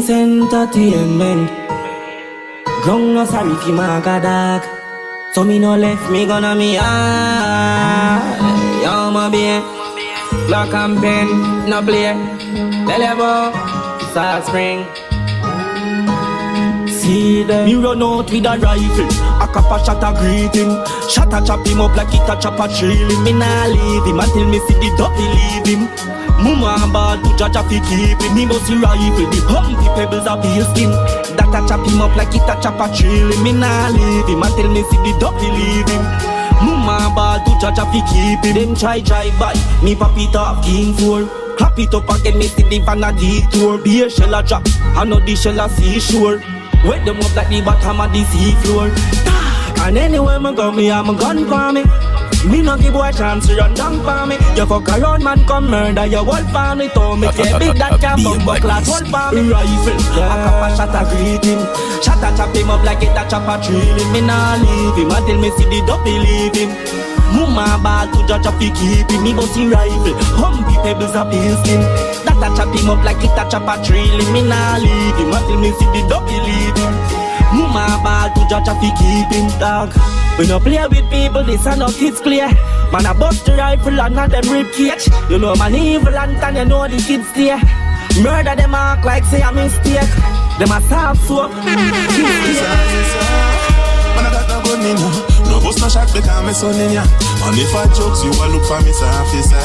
King's Entertainment. Ground no sorry if you mark a dog. So me no left me gonna me yo my beer. Black and pen, no play. Lelebo, Salt Spring. See them. Me run out with a rifle. A copper shot a greeting. Shot a chop him up like it a chop a trailing. Me nah leave him until me see the dog leave him. Mama bad to judge fi keep him. Me must see rifle. The humpy pebbles of his skin. That a chop him up like it a chop a trailing. Me nah leave him until me see the dog leave him. Mama bad to judge fi keep him. Them try drive by. Me pop it off King 4. Clap it up again, me see the van a detour. Be a shell a drop, I know the shell a seashore. Wet them up like the bottom of the sea floor. And anywhere me go, me have my gun for me. Me no give boy chance to run down for me. You fuck around man come murder your whole family. To me care big that can bump class whole family. Rifle, a copper shot a greeting. Shot a chop him up like it a chop a trailing. Me nah leave him until me see the dopey leave him. Mama bad to judge fi keep him. Me bossy rifle, humpy pebbles up his skin. That a chop him up like it a chop a trailing. Me nah leave him until me see the dopey leave him. Mama bad to judge fi keep him dog. We no play with people, this a no kids play. Man a bust the rifle and not them rib cage. You know man evil and you know the kids stay. Murder them act like say a mistake. Them a soft soap. Man I got no gun in ya. No bust no shot because me son in ya. And if I jokes you a look for me officer.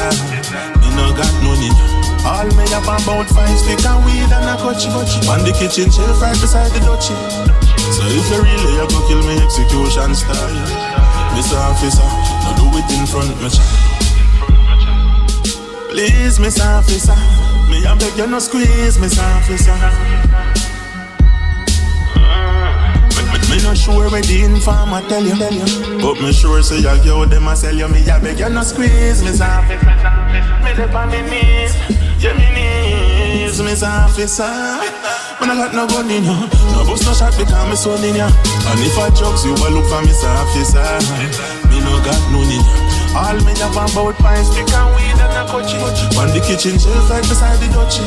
Me no got no ninja. All me have about 5 stick and weed and a coachy. On the kitchen shelf right beside the dutchie. So if you really have to kill me execution style, Mr. Officer, no do it in front me child. Please, Mr. Officer, me I beg you no squeeze, Mr. Officer. Me no sure where the informer tell you, but me sure say you go them a sell you. Me I beg you no squeeze, Mr. Officer. Me dey on me knees, yeah me knees, Mr. Officer. When I got no gun in ya, no bust no shot because me son in ya. And if I drugs you a look for Mr. Officer. Me no got no ninja. All me have about 5 stick and weed and a coachy. On the kitchen shelf right beside the dutchie.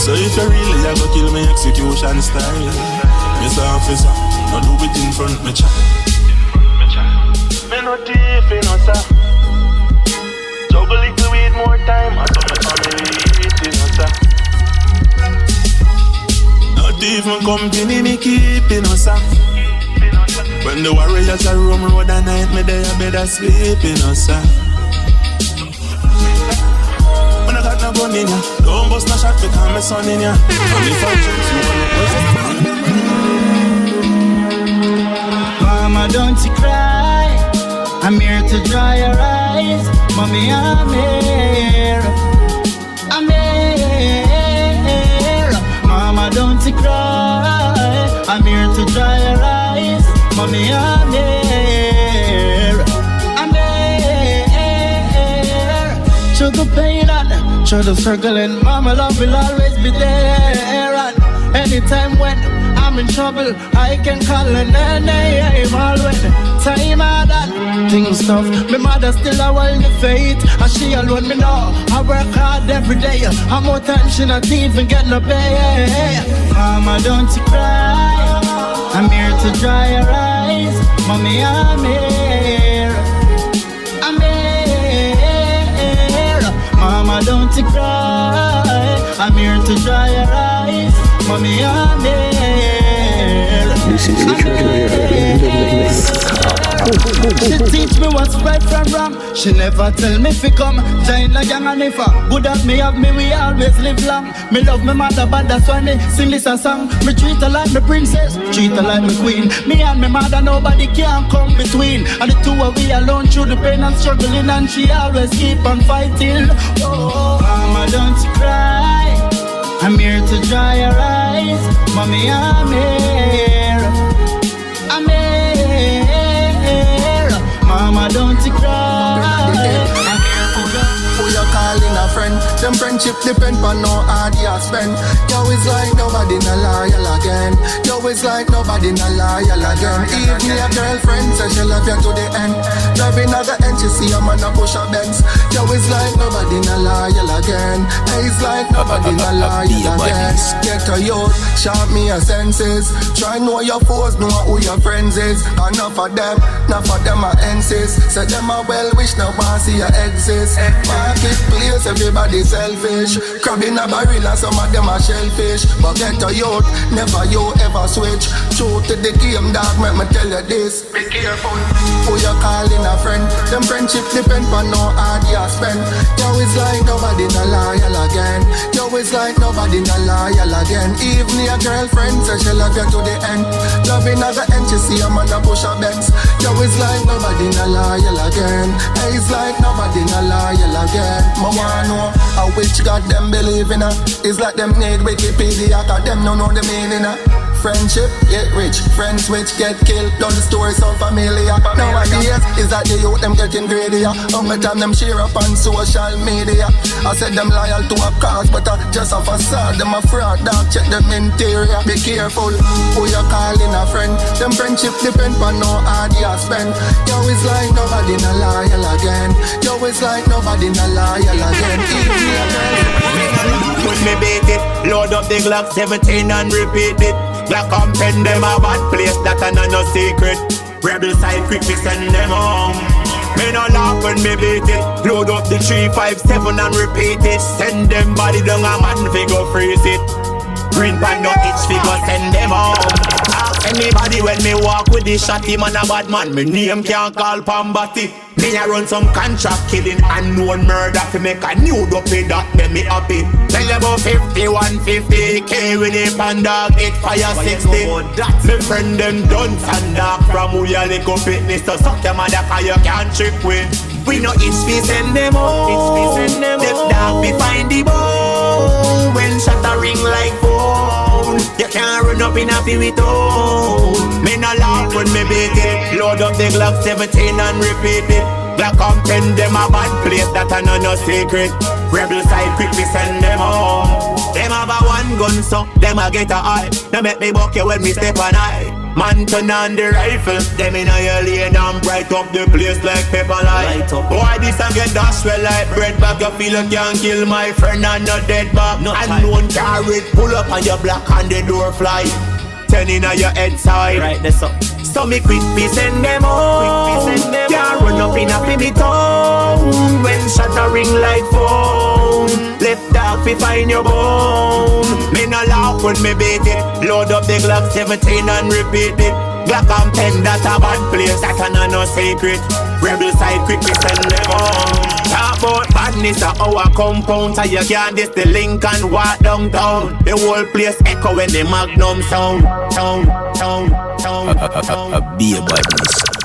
So if you really a go kill me execution style, Mr. Officer, no do it in front me child. Me no thief, you know sir. Juggle it with more time, I saw my family eat, you know sir. Not even company me keep, you know sir. When the warriors are roam road at night, me there better sleep, you know sir. When I got no gun in ya, don't bust no shot because my son in ya. And if I jump you Mama, don't you cry. I'm here to dry your eyes. Mommy, I'm here. I'm here. Mama, don't you cry. I'm here to dry your eyes. Mommy, I'm here. I'm here. Through the pain and through the struggle, and Mama love will always be there. And anytime when I'm in trouble, I can call her name. All when time hard and things tough, my mother still a hold the faith. And she alone me know I work hard every day. How more time she not even get no pay. Mama, don't you cry. I'm here to dry your eyes. Mommy, I'm here. I'm here. Mama, don't you cry. I'm here to dry your eyes. Mommy, I'm here. This is She teach me what's right from wrong. She never tell me fi come join a gang and if good as me have me, we always live long. Me love me mother, but that's why me sing this a song. Me treat her like me princess, treat her like me queen. Me and me mother, nobody can come between. And the two of we alone through the pain and struggling, and she always keep on fighting. Oh, Mama, don't you cry. I'm here to dry your eyes. Mommy, I'm here. I'm here. Mama, don't you cry. I'm here for you. Who you calling a friend? Them friendship depend on no hard you spend. Yo, it's like nobody no loyal again. Yo, it's like nobody no loyal again. Even your girlfriend says she love you to the end. Loving at the end, she see a man a push a Benz. Yo, it's like nobody no loyal again. Hey, is like nobody na loyal again. Get a youth, sharp me your senses. Try know your foes, know who your friends is. Enough of them are insist. Say them a well wish, now want see you exist. Marketplace, everybody selfish. Crab in a barrel and some of them are shellfish. But get a youth, never you ever switch. True to the game, dog, make me tell you this. Be careful who you calling a friend. Them friendship depend on no hard you spend. Yo, it's like nobody na loyal again. Yo, it's like nobody na loyal again. Even your girlfriend says she love you to the end. Loving at the end, she see a man a push a Benz. Yo, it's like nobody na loyal again. Hey, it's like nobody na loyal again. Ma wanna know a which God them believe in her. It's like them need Wikipedia, cause them no know the meaning of friendship, get rich, friends which get killed. Down the story so familiar. Nowadays, is that the youth them getting greedier. How much time them share up on social media. I said them loyal to a cause, but just a facade. Them a fraud, dog, check them interior. Be careful who you calling a friend. Them friendship depend on no hard you spend. Yo, it's like nobody na loyal again. Yo, it's like nobody na loyal again. When me beat it, load up the Glock 17 and repeat it. Glock and pen them a bad place, that a no secret. Rebel side quick we send them home. Me no laugh when me beat it. Load up the 357 and repeat it. Send them body down a man fi go freeze it. Green pan no itch fi go send them home. Ask anybody when me walk with the shotty man a bad man. Me name can't call Pambati. Me a run some contract killing and known murder fi make a new dopey that make me happy. Tell you about 5150K with a pan dog, it fire 60. Me friend them done and dark from who you lick up fitness. So suck your mother cause you can't trick with. We no itch fi send them home. Them dog fi find the bone. When shot a ring like phone, you can't run up in a fi with own. Me no laugh when me beat it. Load up the Glock 17 and repeat it. Glock and pen them a bad place, that a no secret. Rebel side quick we send them home. Them have a one gun so them a get a eye. They make me buck you when me step on eye. Man turn on the rifle, them in a your lane and bright up the place like pepper light. Boy this a get dash well like bread bag. You feel you can't kill my friend and not dead back. Unknown carrot pull up on your block and the door fly. 10 in your head side. Right, that's up. So me quick me send them home. Can't run up in a me town. When shot a ring like phone. Left dog fi find your bone. Me no laugh when me beat it. Load up the Glock 17 and repeat it. Glock and pen that a bad place, that a no secret. Rebel side quick me send them home. Talk about badness a our compound, so you can't diss the link and walk downtown. The whole place echo when the magnum sound. Be a badness.